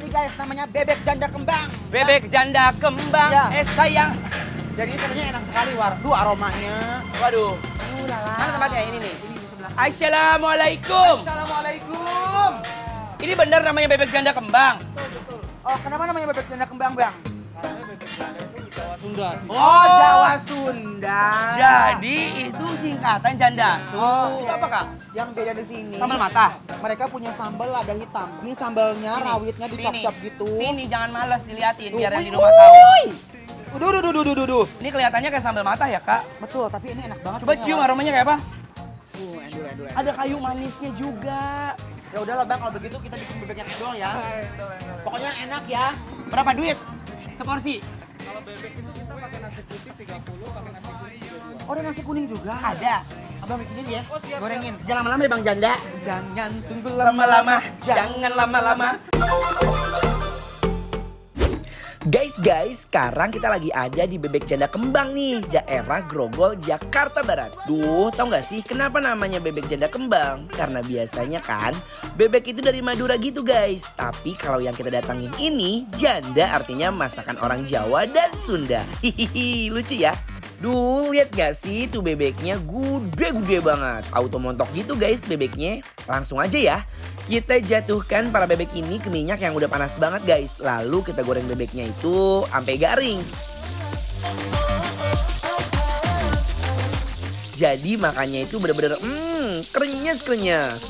nih guys, namanya bebek janda kembang. Bebek janda kembang, Ya. sayang. Jadi katanya enak sekali, War. Duh, aromanya. Waduh. Lala. Mana tempatnya? Ini nih. Ini di sebelah. Assalamualaikum. Assalamualaikum. Ini benar namanya bebek janda kembang. Oh, kenapa namanya bebek janda kembang, Bang? Karena bebek janda itu Jawa Sunda. Oh, Jawa Sunda. Jadi itu singkatan janda. Tuh, Oh, itu apa Kak? Yang beda di sini. Sambal mata. Mereka punya sambal lada hitam. Ini sambalnya Sini. rawitnya dicap-cap Sini. gitu. Sini jangan males diliatin Tuh, biar yang wih, di rumah tahu. wih. Duh. Ini kelihatannya kayak sambal mata ya Kak. Betul, tapi ini enak banget. Coba kayaknya, cium War. aromanya kayak apa? Endul. Ada kayu manisnya juga. Ya udahlah, Bang, kalau begitu kita bikin bebek yang endol ya. Pokoknya enak ya. Berapa duit? Seporsi? Kalau bebek itu kita pakai nasi putih 30, pakai nasi kuning 22. Oh, ada nasi kuning juga. Ada. Abang bikinin ya. Oh, siap, Gorengin. Jangan lama-lama ya Bang Janda. Jangan tunggu Lama-lama, jangan lama-lama. Guys, sekarang kita lagi ada di Bebek Janda Kembang nih, daerah Grogol, Jakarta Barat. Duh, tau gak sih kenapa namanya Bebek Janda Kembang? Karena biasanya kan bebek itu dari Madura gitu guys. Tapi kalau yang kita datangin ini, janda artinya masakan orang Jawa dan Sunda. Hihihi, lucu ya? Duh, lihat gak sih tuh bebeknya gede-gede banget. Auto montok gitu guys bebeknya. Langsung aja ya. Kita jatuhkan para bebek ini ke minyak yang udah panas banget guys. Lalu kita goreng bebeknya itu sampai garing. Jadi makannya itu bener-bener krenyes.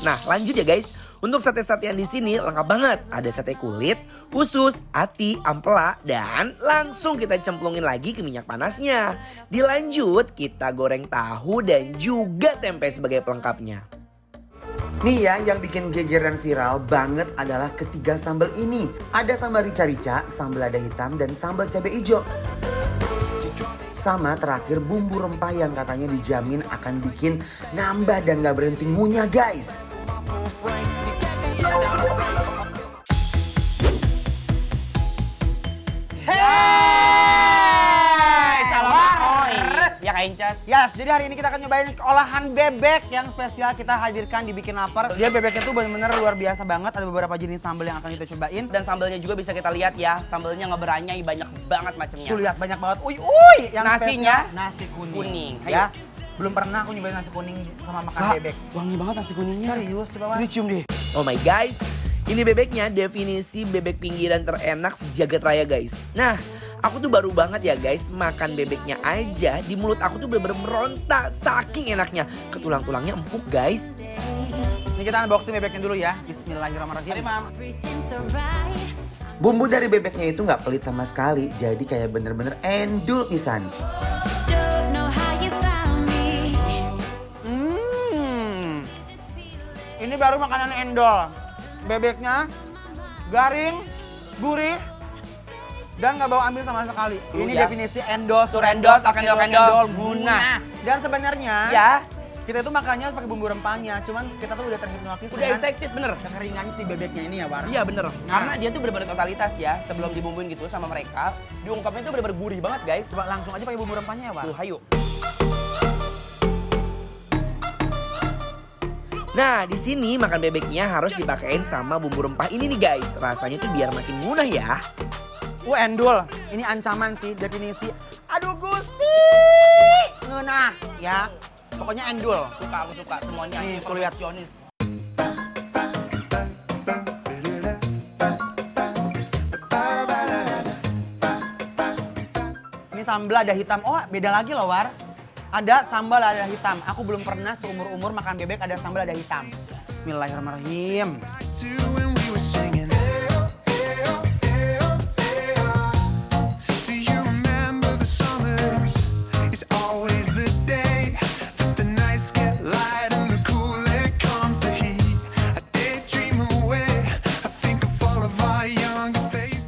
Nah lanjut ya guys. Untuk sate-satean di sini lengkap banget. Ada sate kulit, usus, hati, ampela, dan langsung kita cemplungin lagi ke minyak panasnya. Dilanjut kita goreng tahu dan juga tempe sebagai pelengkapnya. Nih ya, yang bikin geger dan viral banget adalah ketiga sambal ini. Ada sambal rica-rica, sambal lada hitam, dan sambal cabai hijau. Sama terakhir bumbu rempah yang katanya dijamin akan bikin nambah dan gak berhenti ngunyah guys. Ya Kak Incas. Yes, jadi hari ini kita akan nyobain olahan bebek yang spesial kita hadirkan di Bikin Lapar. Dia bebeknya tuh bener-bener luar biasa banget. Ada beberapa jenis sambal yang akan kita cobain. Dan sambelnya juga bisa kita lihat ya. Sambelnya ngeberanyai banyak banget macamnya. Tuh lihat banyak banget. Uy, yang Nasinya spesial, nasi kuning. kuning. Ya. Belum pernah aku nyobain nasi kuning sama makan bebek. Wangi banget nasi kuningnya. Serius, coba Wan. Cium deh. Oh my guys, ini bebeknya definisi bebek pinggiran terenak sejagat raya guys. Nah, aku tuh baru banget ya guys makan bebeknya aja di mulut aku tuh bener-bener meronta saking enaknya. Tulang-tulangnya empuk guys. Ini kita unboxing bebeknya dulu ya. Bismillahirrahmanirrahim. Mam. Bumbu dari bebeknya itu nggak pelit sama sekali. Jadi kayak bener-bener endul pisan. Ini baru makanan endol. Bebeknya garing, gurih, dan nggak bau amis sama sekali. Ini ya. definisi endol, Surendol, takendol, guna. Dan sebenarnya Ya, kita tuh makannya pakai bumbu rempahnya. Cuman kita tuh udah terhipnotis udah excited bener. kekeringan si bebeknya ini ya, War. Iya bener, karena dia tuh bener-bener totalitas ya. Sebelum dibumbuin gitu sama mereka, diungkapnya tuh bener-bener gurih banget guys. Coba langsung aja pakai bumbu rempahnya ya, War. Tuh, hayu. Nah, di sini makan bebeknya harus dipakein sama bumbu rempah ini nih guys. Rasanya tuh biar makin munah ya. Endul. Ini ancaman sih definisi. Aduh Gusti. Ngeunah ya. Pokoknya endul. Aku suka semuanya. Nih, Ini tuh lihat. perfeksionis. Ini sambal lada hitam. Oh, beda lagi loh, War. Ada sambal lada hitam. Aku belum pernah seumur-umur makan bebek ada sambal lada hitam. Bismillahirrahmanirrahim.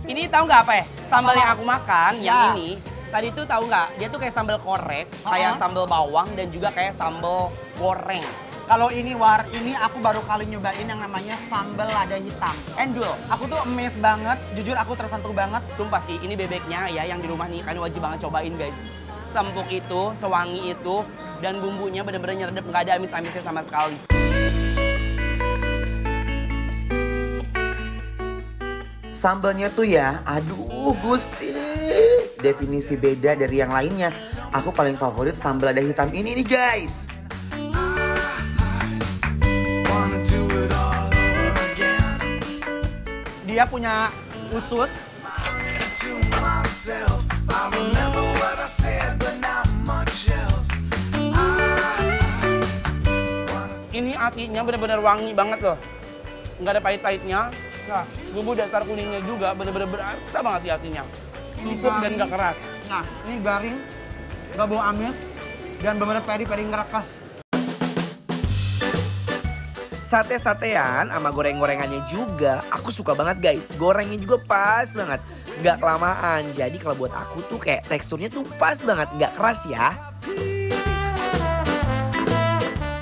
Ini tahu nggak apa ya? Sambal yang aku makan, Ya. yang ini. Tadi tuh tahu nggak? Dia tuh kayak sambal korek, kayak sambal bawang dan juga kayak sambal goreng. Kalau ini, War, ini aku baru kali nyobain yang namanya sambal lada hitam. Endul. Aku tuh amazed banget, jujur aku tersentuh banget. Sumpah sih, ini bebeknya ya yang di rumah nih, kalian wajib banget cobain guys. Sempuk itu, sewangi itu, dan bumbunya bener-bener nyerdep, nggak ada amis-amisnya sama sekali. Sambalnya tuh ya, aduh Gusti. Definisi beda dari yang lainnya. Aku paling favorit sambal lada hitam ini nih guys. Dia punya usus. Ini atinya bener-bener wangi banget loh. Nggak ada pahit-pahitnya. Nah, bumbu dasar kuningnya juga bener-bener berasa banget di hatinya. Empuk dan nggak keras. Nah, ini garing, nggak bau amis, dan bener-bener peri-peri ngerekas. Sate-satean sama goreng-gorengannya juga aku suka banget guys. Gorengnya juga pas banget. Nggak kelamaan. Jadi kalau buat aku tuh kayak teksturnya tuh pas banget. Nggak keras ya.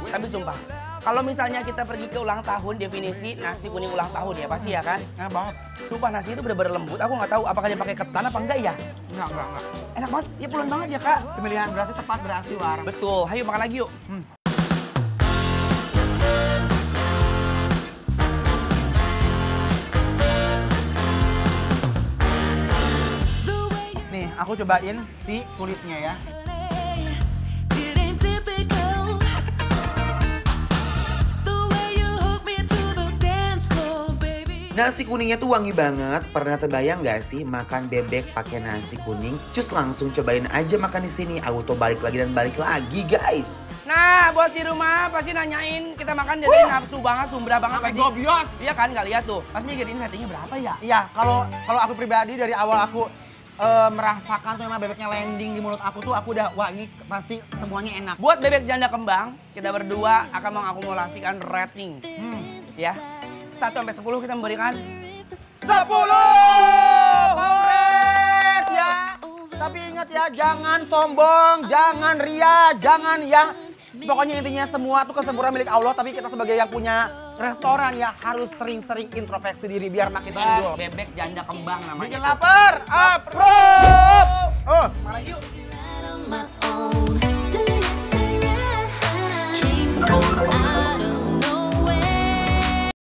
Tapi sumpah, kalau misalnya kita pergi ke ulang tahun, definisi nasi kuning ulang tahun ya pasti ya kan? Enak banget. Sumpah nasi itu bener-bener lembut. Aku nggak tahu apakah dia pakai ketan apa enggak ya. Enggak. Enak banget, ya pulen banget ya kak. Pemilihan berasnya tepat berarti, War. Betul, ayo makan lagi yuk. Nih, aku cobain si kulitnya ya. Nasi kuningnya tuh wangi banget. Pernah terbayang gak sih makan bebek pakai nasi kuning? Cus langsung cobain aja makan di sini. Auto balik lagi dan balik lagi guys. Nah, buat di rumah pasti nanyain kita makan dari nafsu banget, sumbra banget pasti. gobios. Iya kan, nggak lihat tuh. Pasti mikirin ratingnya berapa ya? Iya, kalau aku pribadi dari awal aku merasakan tuh memang bebeknya landing di mulut aku tuh aku udah wah ini pasti semuanya enak. Buat bebek janda kembang, kita berdua akan mengakumulasikan rating. Ya. 1 sampai 10 kita memberikan 10. Congrats ya. Tapi ingat ya, jangan sombong, jangan ria, jangan yang pokoknya intinya semua tuh kesempurnaan milik Allah. Tapi kita sebagai yang punya restoran ya harus sering-sering introspeksi diri biar makin endul. Bebek janda kembang namanya. Bikin lapar, approve. Makan yuk.